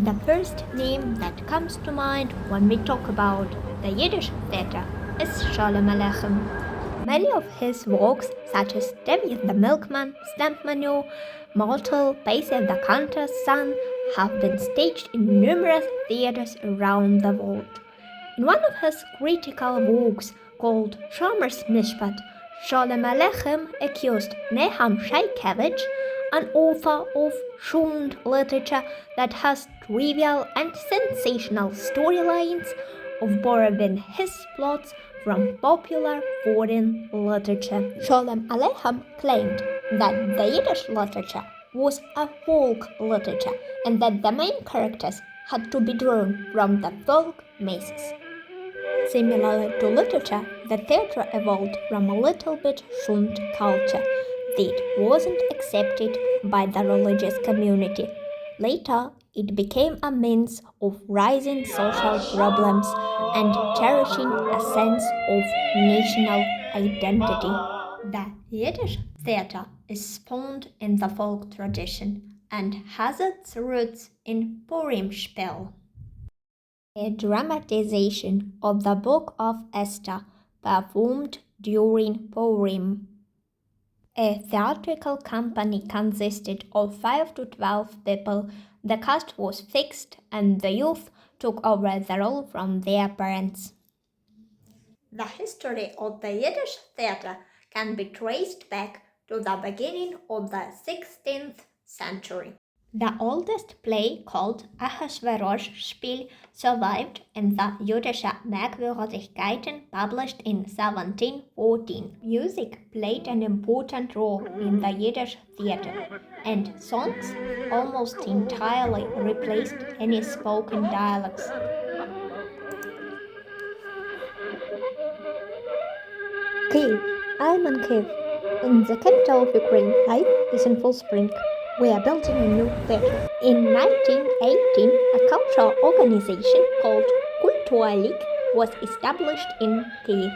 The first name that comes to mind when we talk about the Yiddish theater is Sholem Aleichem. Many of his works, such as David the Milkman, Stamp Manu, Mortal, Basil the Cantor's Son, have been staged in numerous theaters around the world. In one of his critical works called Shomer's Mishpat, Sholem Aleichem accused Nahum Shaikevich, an author of shund literature that has trivial and sensational storylines, of borrowing his plots from popular foreign literature. Sholem Aleichem claimed that the Yiddish literature was a folk literature and that the main characters had to be drawn from the folk masses. Similar to literature, the theater evolved from a little bit shund culture that wasn't accepted by the religious community. Later, it became a means of raising social problems and cherishing a sense of national identity. The Yiddish theater is spawned in the folk tradition and has its roots in Purim Spiel, a dramatization of the Book of Esther performed during Purim. A theatrical company consisted of 5 to 12 people. The cast was fixed and the youth took over the role from their parents. The history of the Yiddish theater can be traced back to the beginning of the 16th century. The oldest play, called Ahasverosh Spiel, survived in the Jüdische Merkwürdigkeiten, published in 1714. Music played an important role in the Yiddish theater, and songs almost entirely replaced any spoken dialects. Kiev, I'm in Kiev. In the capital of Ukraine, life is in full spring. We are building a new theater. In 1918, a cultural organization called Kulturlig was established in Kiev.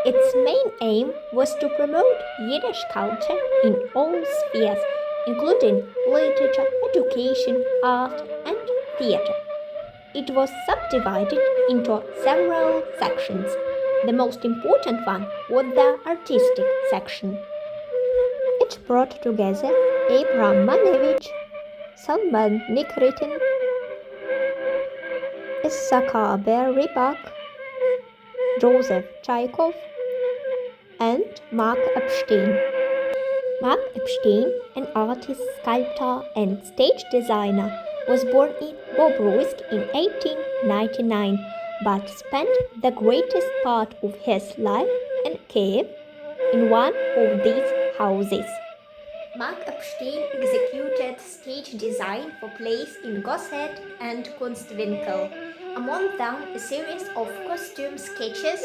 Its main aim was to promote Yiddish culture in all spheres, including literature, education, art, and theater. It was subdivided into several sections. The most important one was the artistic section. It brought together Abraham Manevich, Salman Nikritin, Issachar Beribak, Joseph Chaikov, and Mark Epstein. Mark Epstein, an artist, sculptor, and stage designer, was born in Bobruisk in 1899, but spent the greatest part of his life in Kiev, in one of these houses. Mark Epstein executed stage design for plays in Gosset and Kunstwinkel, among them a series of costume sketches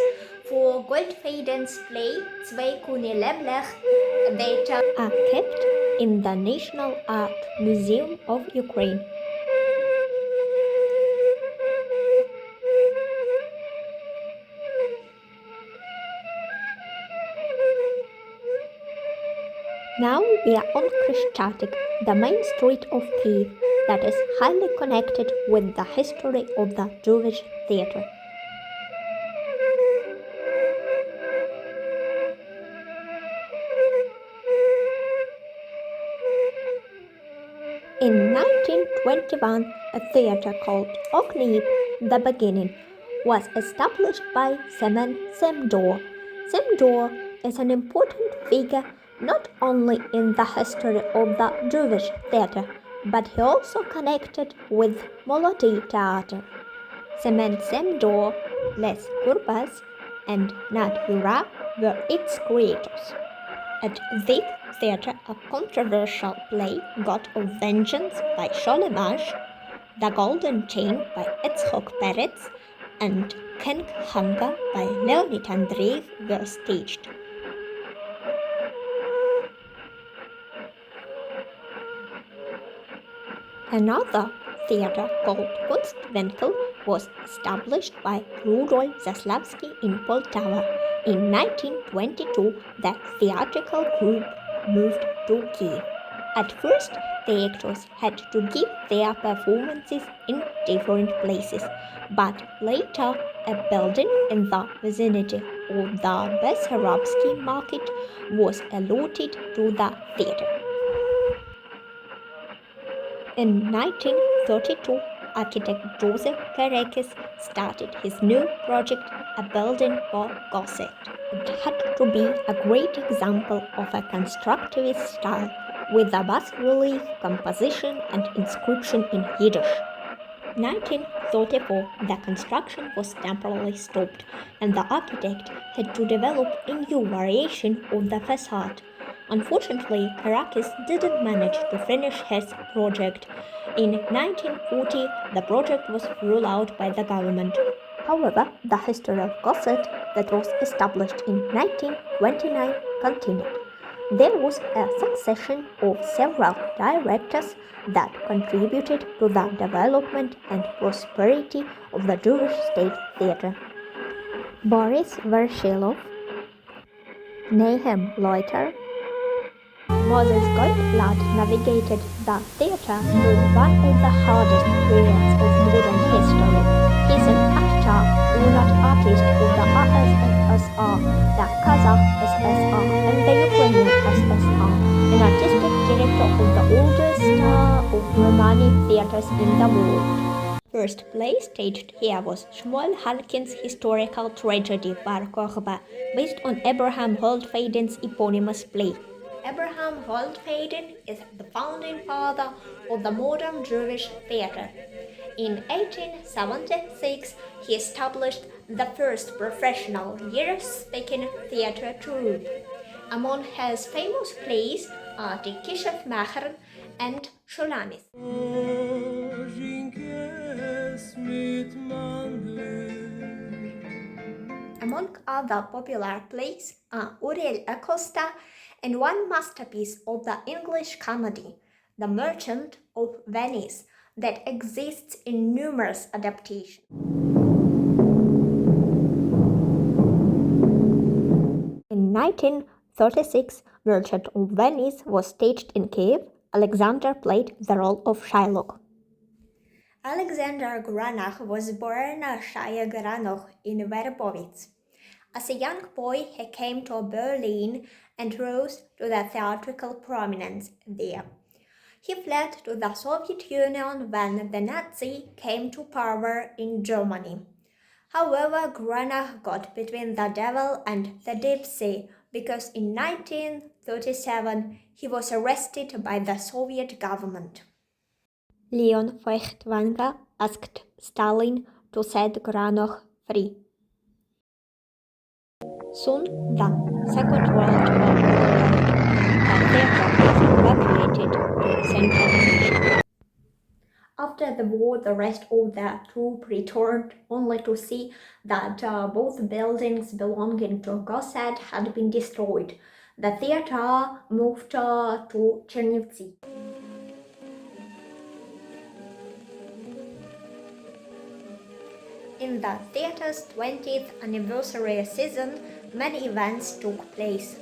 for Goldfaden's play Zwei Kune Lemlech that are kept in the National Art Museum of Ukraine. Now we are on Krishchatik, the main street of Kiev that is highly connected with the history of the Jewish theater. In 1921, a theater called Okniv, The Beginning, was established by Semen Semdor. Semdor is an important figure not only in the history of the Jewish theater, but he also connected with Melody Theater. Semen Semdor, Les Kurbas, and Nat Yura were its creators. At this theater, a controversial play, God of Vengeance by Sholem Ash, The Golden Chain by Itzhok Peretz, and King Hunger by Leonid Andreev were staged. Another theater called Kunstwinkel was established by Rudolf Zaslavsky in Poltava. In 1922, the theatrical group moved to Kiev. At first, the actors had to give their performances in different places, but later a building in the vicinity of the Bessarabsky market was allotted to the theater. In 1932, architect Joseph Karekis started his new project, a building for Gossett. It had to be a great example of a constructivist style with a bas-relief composition and inscription in Yiddish. 1934, the construction was temporarily stopped and the architect had to develop a new variation of the facade. Unfortunately, Karakis didn't manage to finish his project. In 1940, the project was ruled out by the government. However, the history of Gossett that was established in 1929 continued. There was a succession of several directors that contributed to the development and prosperity of the Jewish State Theater. Boris Vershilov, Nahum Leuter, Moses Goldblatt navigated the theater through one of the hardest periods of modern history. He's an actor, not artist of the RSSR, the Kazakh SSR, and the Ukrainian SSR, an artistic director of the oldest of Romani theaters in the world. First play staged here was Shmuel Halkin's historical tragedy Bar Kokhba, based on Abraham Goldfaden's eponymous play. Abraham Goldfaden is the founding father of the modern Jewish theater. In 1876, he established the first professional Yiddish-speaking theater troupe. Among his famous plays are Die Kischefmacher and Shulamis. Among other popular plays are Uriel Acosta and one masterpiece of the English comedy, The Merchant of Venice, that exists in numerous adaptations. In 1936, Merchant of Venice was staged in Kiev. Alexander played the role of Shylock. Alexander Granach was born Shaya Granach in Verbowitz. As a young boy, he came to Berlin and rose to the theatrical prominence there. He fled to the Soviet Union when the Nazi came to power in Germany. However, Granach got between the devil and the deep sea because in 1937 he was arrested by the Soviet government. Leon Feuchtwanger asked Stalin to set Granach free. Soon, the Second World War began, and the theater was evacuated to Central Asia. After the war, the rest of the troupe returned, only to see that both buildings belonging to Gossett had been destroyed. The theater moved to Chernivtsi. In the theater's 20th anniversary season, many events took place.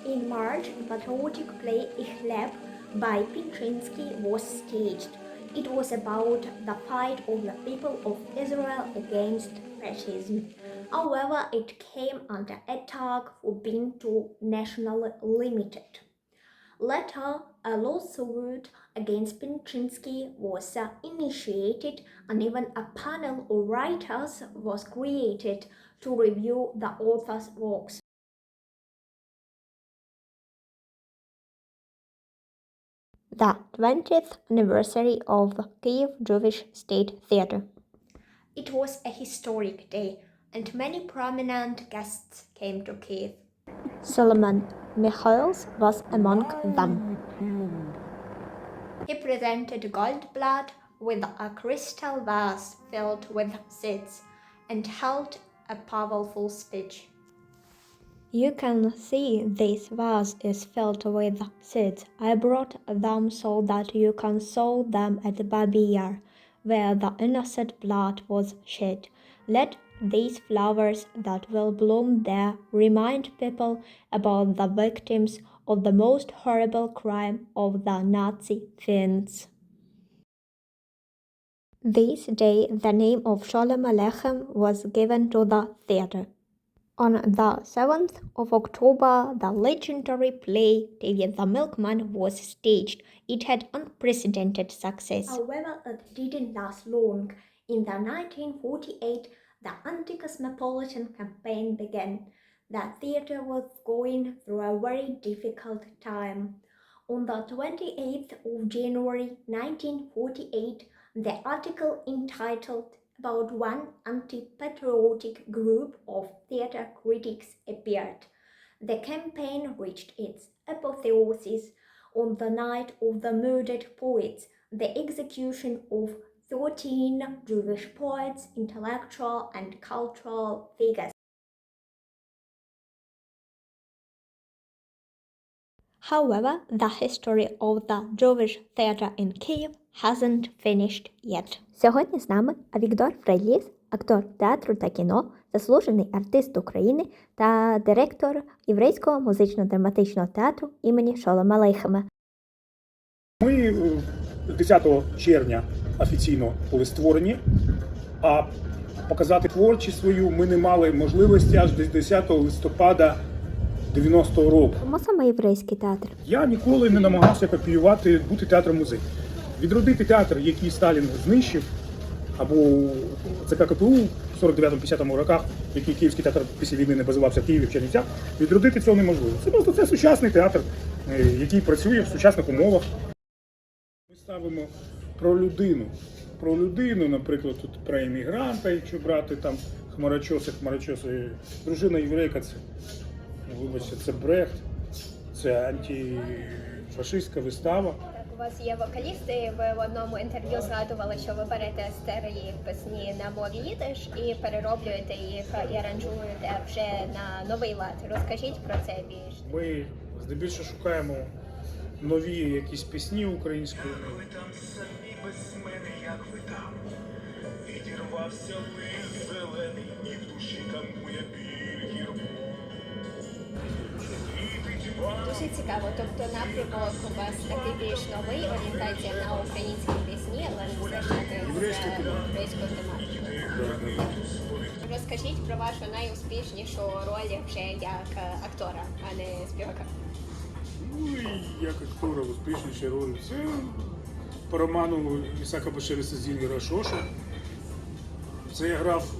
In March, the patriotic play Ich Leb by Pitrinsky was staged. It was about the fight of the people of Israel against fascism. However, it came under attack for being too nationally limited. Later, a lawsuit against Pitrinsky was initiated, and even a panel of writers was created to review the author's works. The 20th anniversary of the Kiev Jewish State Theater. It was a historic day, and many prominent guests came to Kiev. Solomon Michaels was among them. He presented Goldblatt with a crystal vase filled with seeds and held a powerful speech. You can see this vase is filled with seeds. I brought them so that you can sow them at Babiyar, where the innocent blood was shed. Let These flowers that will bloom there remind people about the victims of the most horrible crime of the Nazi Finns. This day, the name of Sholem Aleichem was given to the theater. On the 7th of October, the legendary play David the Milkman was staged. It had unprecedented success. However, it didn't last long. In the 1948, the anti-cosmopolitan campaign began. The theater was going through a very difficult time. On the 28th of January 1948, the article entitled about one anti-patriotic group of theater critics appeared. The campaign reached its apotheosis on the night of the murdered poets, the execution of 13 Jewish poets, intellectual and cultural figures. However, the history of the Jewish theater in Kyiv hasn't finished yet. Сьогодні з нами Віктор Фрейліс, актор театру та кіно, заслужений артист України та директор Єврейського музично-драматичного театру імені Шолема Алейхема. Ми 10 червня офіційно були створені, а показати творчість свою ми не мали можливості аж до 10 листопада 90-го року. Чому саме єврейський театр? Я ніколи не намагався копіювати, бути театром-музею. Відродити театр, який Сталін знищив, або ЦК КПУ в 49-50 роках, який Київський театр після війни не базувався в Києві, в Чернівцях, відродити цього неможливо. Це просто це сучасний театр, який працює в сучасних умовах. Ми ставимо про людину. Про людину, наприклад, тут про емігранта, якщо брати там хмарочоси, дружина єврейка, це, вибачте, це Брехт, це антифашистська вистава. У вас є вокалісти, ви в одному інтерв'ю згадували, що ви берете старі пісні на мові їдиш і перероблюєте їх і аранжуєте вже на новий лад. Розкажіть про це більше. Ми здебільшого шукаємо нові якісь пісні українською. Ви там самі без мене, як ви там. Відірвався лист зелений, і в душі тамує біль гірку. Дуже цікаво, тобто напрямок у вас такий більш новий, орієнтація на українські пісні, але все ж таки з єврейською тематикою. Розкажіть про вашу найуспішнішу роль вже як актора, а не співака. Ну і як актора успішніша роль. Це по роману Ісака Башевіса Зінгера «Шоша». Це я грав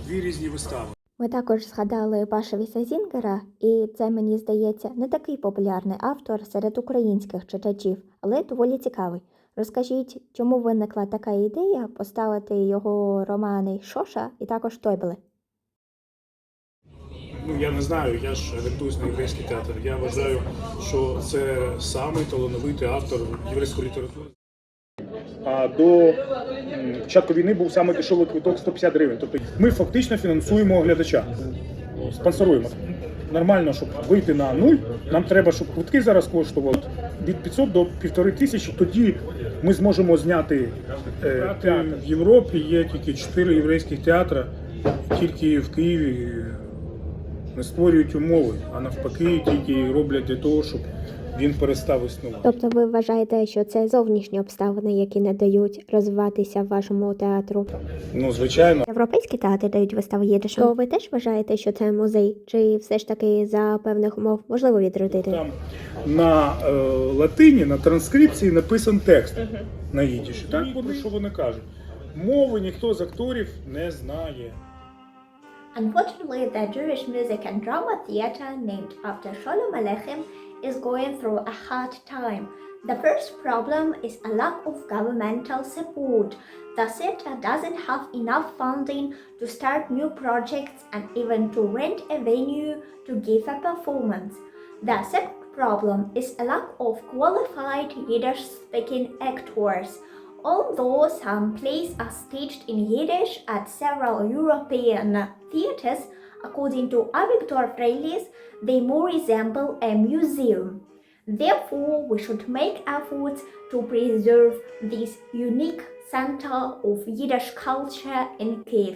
дві різні вистави. Ми також згадали Башевіса Зінгера, і це, мені здається, не такий популярний автор серед українських читачів, але доволі цікавий. Розкажіть, чому виникла така ідея поставити його романи «Шоша» і також «Тойбели»? Ну, я не знаю, я ж орієнтуюсь на єврейський театр. Я вважаю, що це самий талановитий автор єврейської літератури. А до початку війни був саме дешевий квиток 150 гривень. Тобто ми фактично фінансуємо глядача, спонсоруємо. Нормально, щоб вийти на нуль, нам треба, щоб квитки зараз коштували від 500 до 1500. Тоді ми зможемо зняти театр. В Європі є тільки 4 єврейських театри, тільки в Києві не створюють умови, а навпаки тільки роблять для того, щоб він перестав існувати. Тобто ви вважаєте, що це зовнішні обставини, які не дають розвиватися вашому театру? Ну, звичайно. Європейські театри дають вистави їдишем. То ви теж вважаєте, що це музей? Чи все ж таки за певних умов можливо відродити? Там на латині, на транскрипції написан текст на їдіші. Так, про що вони кажуть? Мови ніхто з акторів не знає. Unfortunately, the Jewish music and drama theater named after Sholem Aleichem is going through a hard time. The first problem is a lack of governmental support. The theater doesn't have enough funding to start new projects and even to rent a venue to give a performance. The second problem is a lack of qualified Yiddish-speaking actors. Although some plays are staged in Yiddish at several European theaters, according to Avigdor Freilis, they more resemble a museum. Therefore, we should make efforts to preserve this unique center of Yiddish culture in Kyiv.